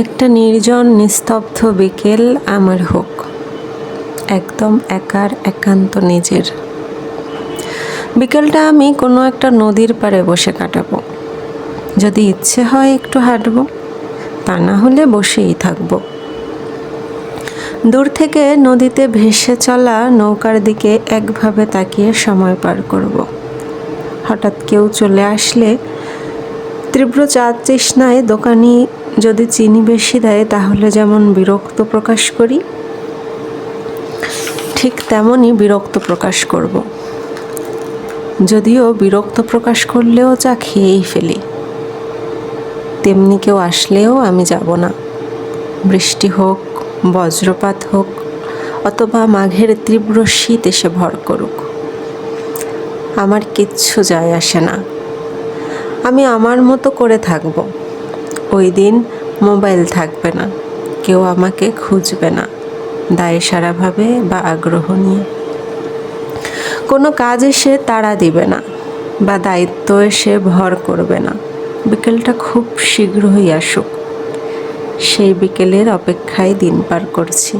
একটা নির্জন নিস্তব্ধ বিকেল আমার হোক, একদম একার একান্ত নিজের। বিকেলটা আমি কোনো একটা নদীর পাড়ে বসে কাটাবো। যদি ইচ্ছে হয় একটু হাঁটবো, তা না হলে বসেই থাকবো। দূর থেকে নদীতে ভেসে চলা নৌকার দিকে একভাবে তাকিয়ে সময় পার করব। হঠাৎ কেউ চলে আসলে তীব্র চা তৃষ্ণায় দোকানি যদি চিনি বেশি দেয় তাহলে যেমন বিরক্ত প্রকাশ করি, ঠিক তেমনই বিরক্ত প্রকাশ করব। যদিও বিরক্ত প্রকাশ করলেও চা খেয়েই ফেলি। তেমনি কেউ আসলেও আমি যাব না। বৃষ্টি হোক, বজ্রপাত হোক, অথবা মাঘের তীব্র শীত এসে ভর করুক, আমার কিচ্ছু যায় আসে না। আমি আমার মতো করে থাকব। ওই দিন মোবাইল থাকবে না, কেউ আমাকে খুঁজবে না দায়সারাভাবে বা আগ্রহ নিয়ে। কোনো কাজ এসে তাড়া দিবে না বা দায়িত্ব এসে ভর করবে না। বিকেলটা খুব শীঘ্রই আসুক, সেই বিকেলের অপেক্ষায় দিন পার করছি।